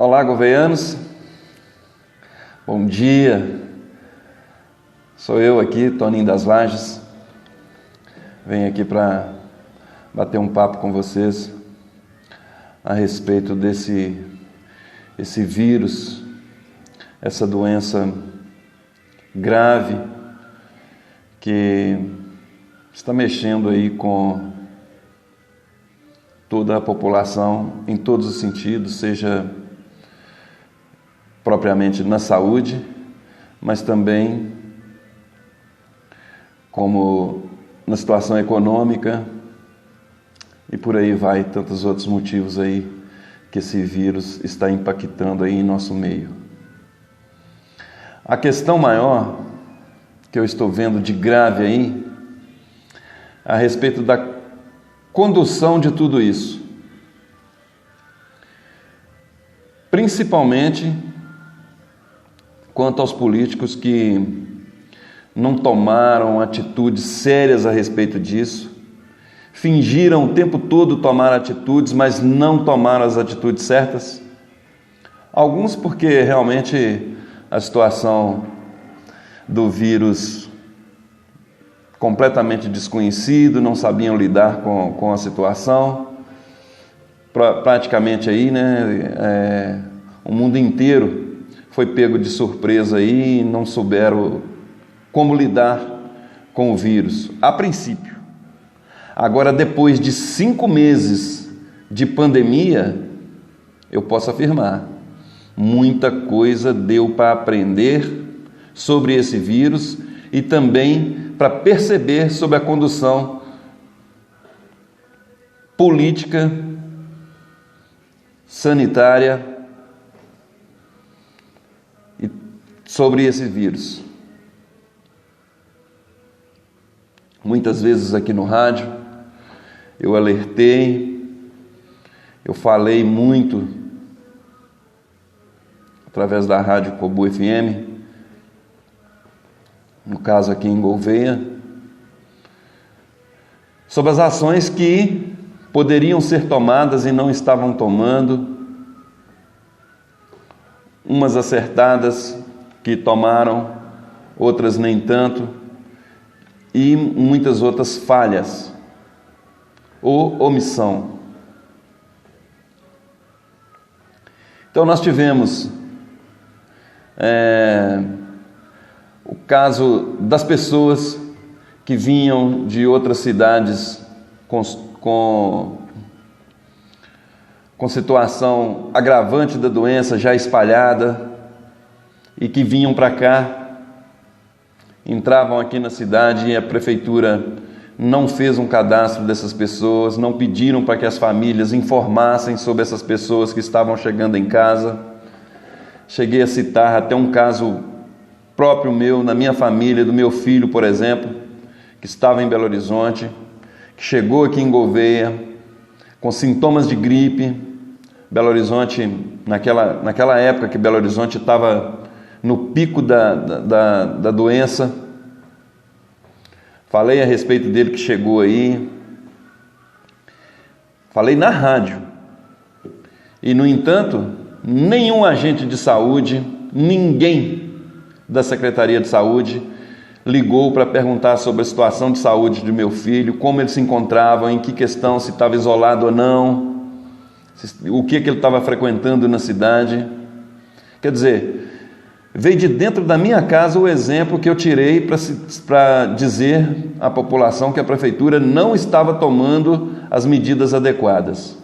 Olá, goveianos. Bom dia. Sou eu aqui, Toninho das Lajes. Venho aqui para bater um papo com vocês a respeito desse vírus, essa doença grave que está mexendo aí com toda a população em todos os sentidos, seja propriamente na saúde, mas também como na situação econômica e por aí vai, tantos outros motivos aí que esse vírus está impactando aí em nosso meio. A questão maior que eu estou vendo de grave aí, a respeito da condução de tudo isso, principalmente quanto aos políticos que não tomaram atitudes sérias a respeito disso, fingiram o tempo todo tomar atitudes, mas não tomaram as atitudes certas. Alguns porque realmente a situação do vírus completamente desconhecido, não sabiam lidar com a situação. Praticamente aí, o mundo inteiro foi pego de surpresa aí e não souberam como lidar com o vírus, a princípio. Agora, depois de 5 meses de pandemia, eu posso afirmar, muita coisa deu para aprender sobre esse vírus e também para perceber sobre a condução política, sanitária e sobre esse vírus. Muitas vezes aqui no rádio eu alertei, eu falei muito através da rádio Cobu FM, no caso aqui em Gouveia, sobre as ações que poderiam ser tomadas e não estavam tomando, umas acertadas que tomaram, outras nem tanto, e muitas outras falhas ou omissão. Então nós tivemos o caso das pessoas que vinham de outras cidades com situação agravante da doença já espalhada e que vinham para cá, entravam aqui na cidade e a prefeitura não fez um cadastro dessas pessoas, não pediram para que as famílias informassem sobre essas pessoas que estavam chegando em casa. Cheguei a citar até um caso próprio meu, na minha família, do meu filho, por exemplo, que estava em Belo Horizonte, que chegou aqui em Gouveia com sintomas de gripe. Belo Horizonte, naquela época que Belo Horizonte estava no pico da doença, falei a respeito dele que chegou aí, falei na rádio, e no entanto, nenhum agente de saúde, ninguém da Secretaria de Saúde ligou para perguntar sobre a situação de saúde do meu filho, como ele se encontrava, em que questão, se estava isolado ou não, o que ele estava frequentando na cidade. Quer dizer, veio de dentro da minha casa o exemplo que eu tirei para dizer à população que a prefeitura não estava tomando as medidas adequadas.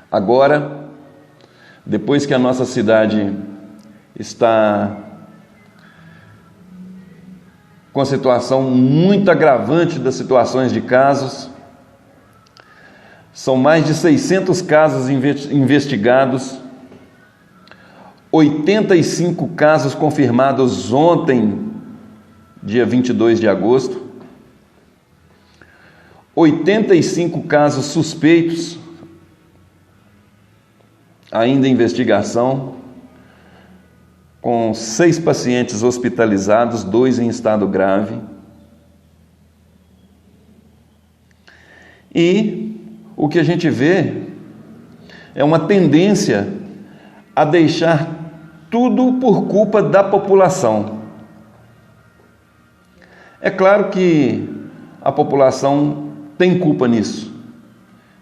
Agora, depois que a nossa cidade está com a situação muito agravante das situações de casos, são mais de 600 casos investigados, 85 casos confirmados ontem, dia 22 de agosto, 85 casos suspeitos, ainda em investigação, com 6 pacientes hospitalizados, 2 em estado grave. E o que a gente vê é uma tendência a deixar tudo por culpa da população. É claro que a população tem culpa nisso.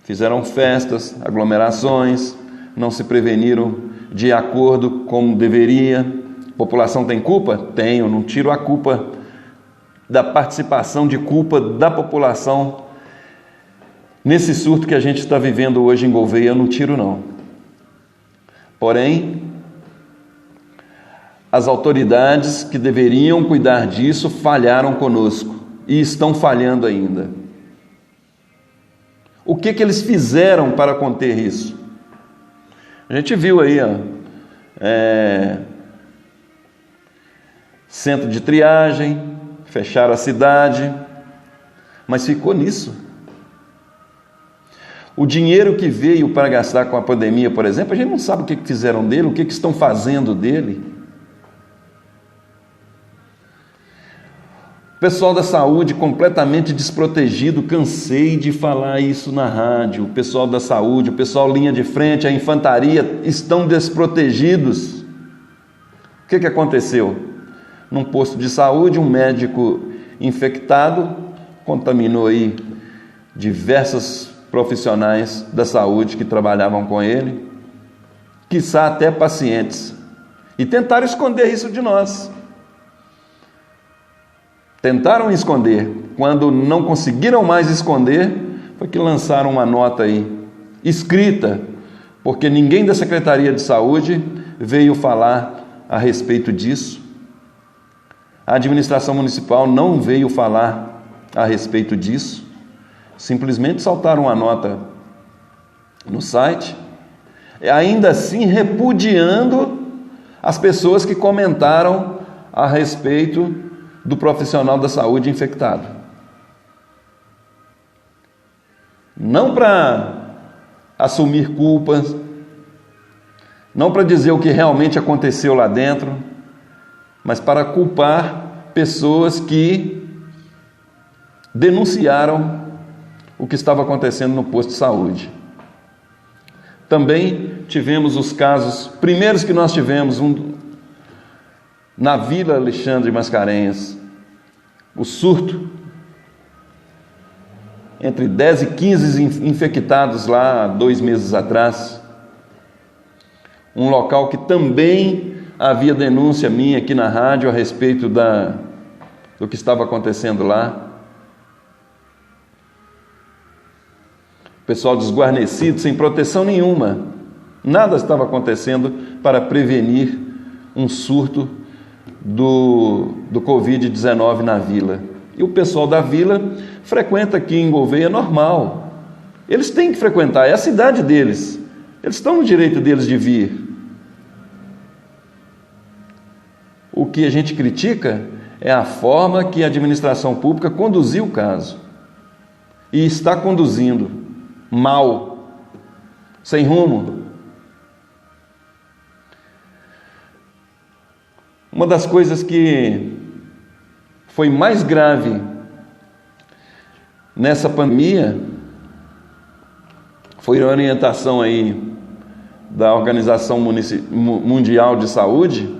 Fizeram festas, aglomerações, não se preveniram de acordo como deveria. A população tem culpa? Tem, eu não tiro a culpa da participação de culpa da população nesse surto que a gente está vivendo hoje em Gouveia, eu não tiro não. Porém, as autoridades que deveriam cuidar disso falharam conosco e estão falhando ainda. O que eles fizeram para conter isso? A gente viu aí, centro de triagem, fecharam a cidade, mas ficou nisso. O dinheiro que veio para gastar com a pandemia, por exemplo, a gente não sabe o que fizeram dele, o que estão fazendo dele. O pessoal da saúde completamente desprotegido, cansei de falar isso na rádio. O pessoal da saúde, o pessoal linha de frente, a infantaria estão desprotegidos. O que aconteceu? Num posto de saúde, um médico infectado contaminou aí diversos profissionais da saúde que trabalhavam com ele, quiçá até pacientes, e tentaram esconder isso de nós. Tentaram esconder. Quando não conseguiram mais esconder, foi que lançaram uma nota aí, escrita, porque ninguém da Secretaria de Saúde veio falar a respeito disso. A administração municipal não veio falar a respeito disso. Simplesmente soltaram uma nota no site, ainda assim repudiando as pessoas que comentaram a respeito do profissional da saúde infectado. Não para assumir culpas, não para dizer o que realmente aconteceu lá dentro, mas para culpar pessoas que denunciaram o que estava acontecendo no posto de saúde. Também tivemos os casos, primeiros que nós tivemos, na Vila Alexandre Mascarenhas, o surto, entre 10 e 15 infectados lá 2 meses atrás, um local que também havia denúncia minha aqui na rádio a respeito do que estava acontecendo lá. Pessoal desguarnecido, sem proteção nenhuma. Nada estava acontecendo para prevenir um surto do Covid-19 na vila. E o pessoal da vila frequenta aqui em Gouveia normal. Eles têm que frequentar, é a cidade deles. Eles estão no direito deles de vir. O que a gente critica é a forma que a administração pública conduziu o caso. E está conduzindo mal, sem rumo. Uma das coisas que foi mais grave nessa pandemia foi a orientação aí da Organização Mundial de Saúde,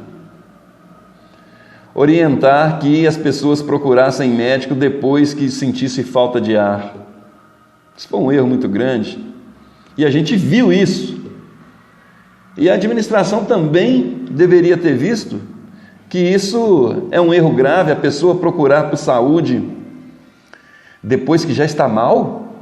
orientar que as pessoas procurassem médico depois que sentisse falta de ar. Isso foi um erro muito grande. E a gente viu isso. E a administração também deveria ter visto que isso é um erro grave, a pessoa procurar por saúde depois que já está mal.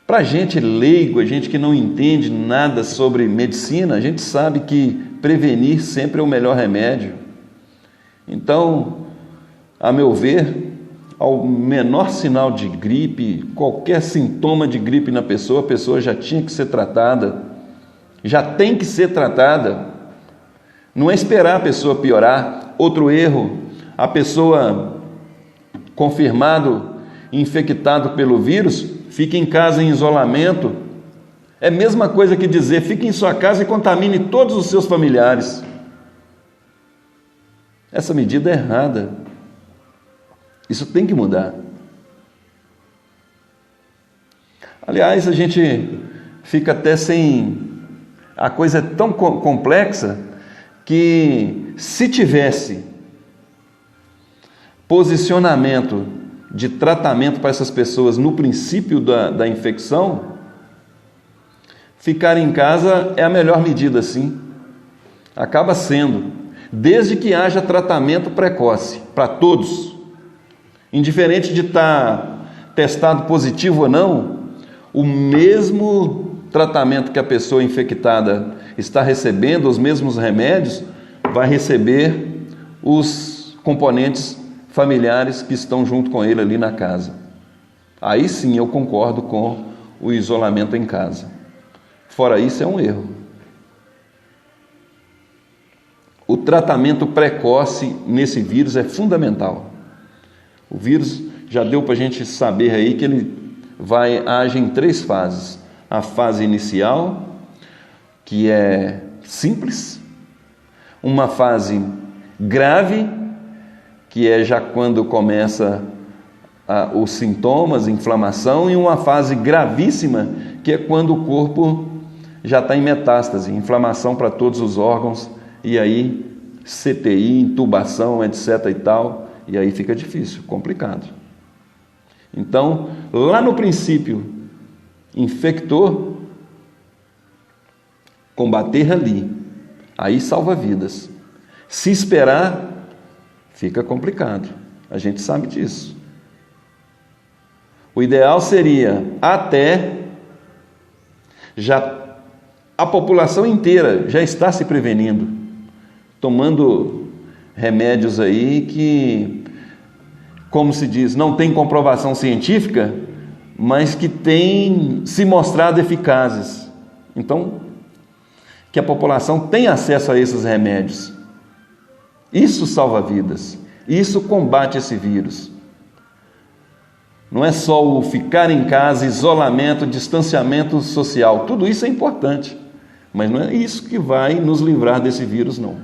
Para a gente leigo, a gente que não entende nada sobre medicina, a gente sabe que prevenir sempre é o melhor remédio. Então, a meu ver, ao menor sinal de gripe, qualquer sintoma de gripe na pessoa, a pessoa já tinha que ser tratada, já tem que ser tratada. Não é esperar a pessoa piorar. Outro erro, a pessoa confirmado infectado pelo vírus, fica em casa em isolamento. É a mesma coisa que dizer, fique em sua casa e contamine todos os seus familiares. Essa medida é errada. Isso tem que mudar. Aliás, a gente fica até sem... A coisa é tão complexa que, se tivesse posicionamento de tratamento para essas pessoas no princípio da infecção, ficar em casa é a melhor medida, sim. Acaba sendo, desde que haja tratamento precoce para todos, indiferente de estar testado positivo ou não, o mesmo tratamento que a pessoa infectada está recebendo, os mesmos remédios, vai receber os componentes familiares que estão junto com ele ali na casa. Aí sim eu concordo com o isolamento em casa. Fora isso, é um erro. O tratamento precoce nesse vírus é fundamental. O vírus já deu para a gente saber aí que ele age em 3 fases. A fase inicial, que é simples. Uma fase grave, que é já quando começa os sintomas, inflamação. E uma fase gravíssima, que é quando o corpo já está em metástase, inflamação para todos os órgãos, e aí CTI, intubação, etc. e tal, e aí fica difícil, complicado. Então, lá no princípio, infectou, combater ali, aí salva vidas. Se esperar, fica complicado, a gente sabe disso. O ideal seria até já a população inteira já está se prevenindo, tomando remédios aí que, como se diz, não tem comprovação científica, mas que têm se mostrado eficazes. Então, que a população tenha acesso a esses remédios. Isso salva vidas, isso combate esse vírus. Não é só o ficar em casa, isolamento, distanciamento social, tudo isso é importante, mas não é isso que vai nos livrar desse vírus, não.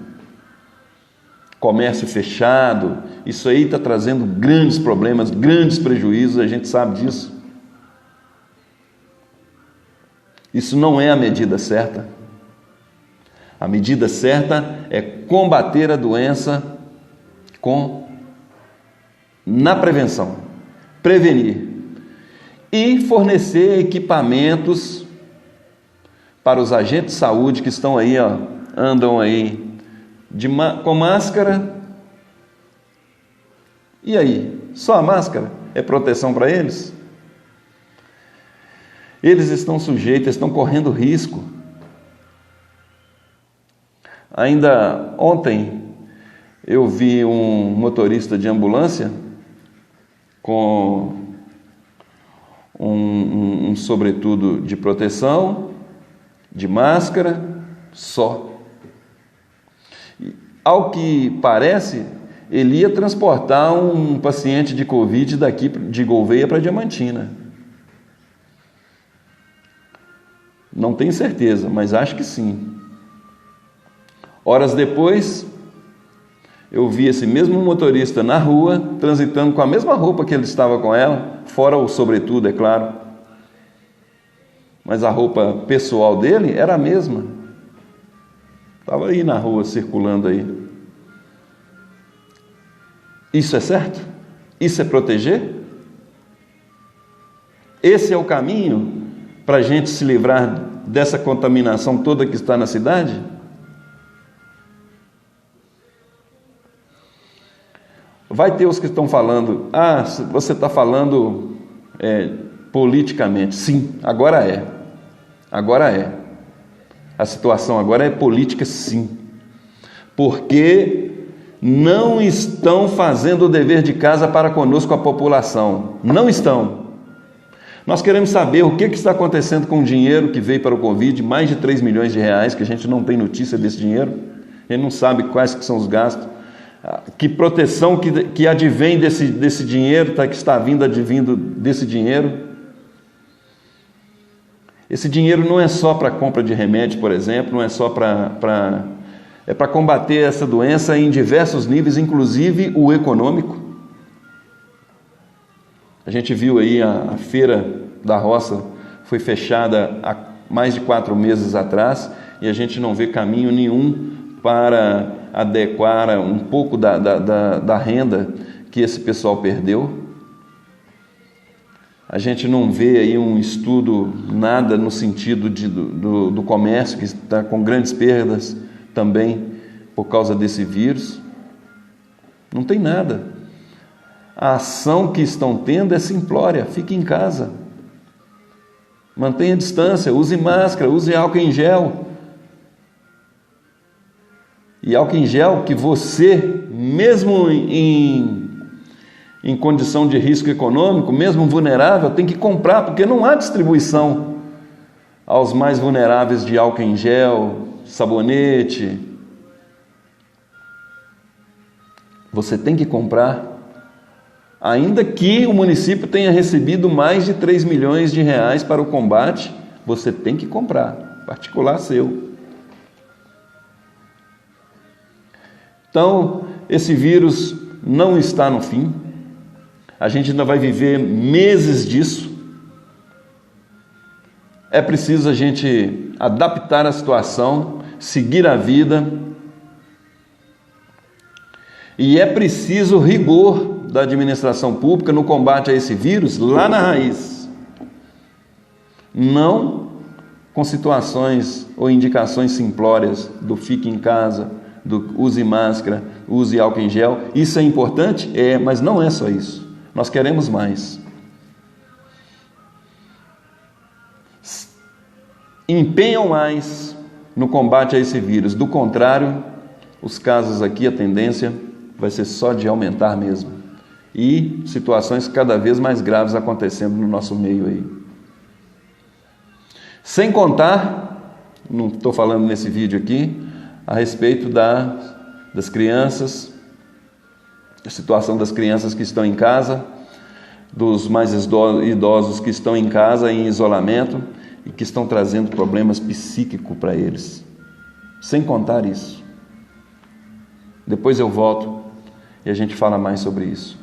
Comércio fechado, isso aí está trazendo grandes problemas, grandes prejuízos, a gente sabe disso. Isso não é a medida certa. A medida certa é combater a doença na prevenção, prevenir e fornecer equipamentos para os agentes de saúde que estão aí, andam aí com máscara. E aí? Só a máscara é proteção para eles? Eles estão sujeitos, estão correndo risco. Ainda ontem eu vi um motorista de ambulância com um sobretudo de proteção, de máscara, só. Ao que parece, ele ia transportar um paciente de Covid daqui de Gouvêia para Diamantina. Não tenho certeza, mas acho que sim. Horas depois, eu vi esse mesmo motorista na rua, transitando com a mesma roupa que ele estava com ela, fora o sobretudo, é claro. Mas a roupa pessoal dele era a mesma. Estava aí na rua, circulando aí. Isso é certo? Isso é proteger? Esse é o caminho para a gente se livrar dessa contaminação toda que está na cidade? Vai ter os que estão falando, você está falando politicamente. Sim, agora é. Agora é. A situação agora é política, sim. Porque não estão fazendo o dever de casa para conosco, a população. Não estão. Nós queremos saber o que está acontecendo com o dinheiro que veio para o Covid, mais de 3 milhões de reais, que a gente não tem notícia desse dinheiro. A gente não sabe quais que são os gastos. Que proteção que advém desse dinheiro, que está advindo desse dinheiro. Esse dinheiro não é só para compra de remédio, por exemplo, não é só para combater essa doença em diversos níveis, inclusive o econômico. A gente viu aí a feira da roça foi fechada há mais de 4 meses atrás, e a gente não vê caminho nenhum para adequar um pouco da renda que esse pessoal perdeu. A gente não vê aí um estudo, nada no sentido do comércio, que está com grandes perdas também por causa desse vírus. Não tem nada. A ação que estão tendo é simplória: fique em casa, mantenha a distância, use máscara, use álcool em gel. E álcool em gel que você, mesmo em condição de risco econômico, mesmo vulnerável, tem que comprar, porque não há distribuição aos mais vulneráveis de álcool em gel, sabonete. Você tem que comprar, ainda que o município tenha recebido mais de 3 milhões de reais para o combate, você tem que comprar, particular seu. Então, esse vírus não está no fim. A gente ainda vai viver meses disso. É preciso a gente adaptar a situação, seguir a vida. E é preciso rigor da administração pública no combate a esse vírus lá na raiz. Não com situações ou indicações simplórias do fique em casa, do use máscara, use álcool em gel. Isso é importante? É, mas não é só isso. Nós queremos mais. Empenham mais no combate a esse vírus. Do contrário, os casos aqui, a tendência vai ser só de aumentar mesmo. E situações cada vez mais graves acontecendo no nosso meio aí. Sem contar, não estou falando nesse vídeo aqui, a respeito das crianças, a situação das crianças que estão em casa, dos mais idosos que estão em casa em isolamento e que estão trazendo problemas psíquicos para eles. Sem contar isso. Depois eu volto e a gente fala mais sobre isso.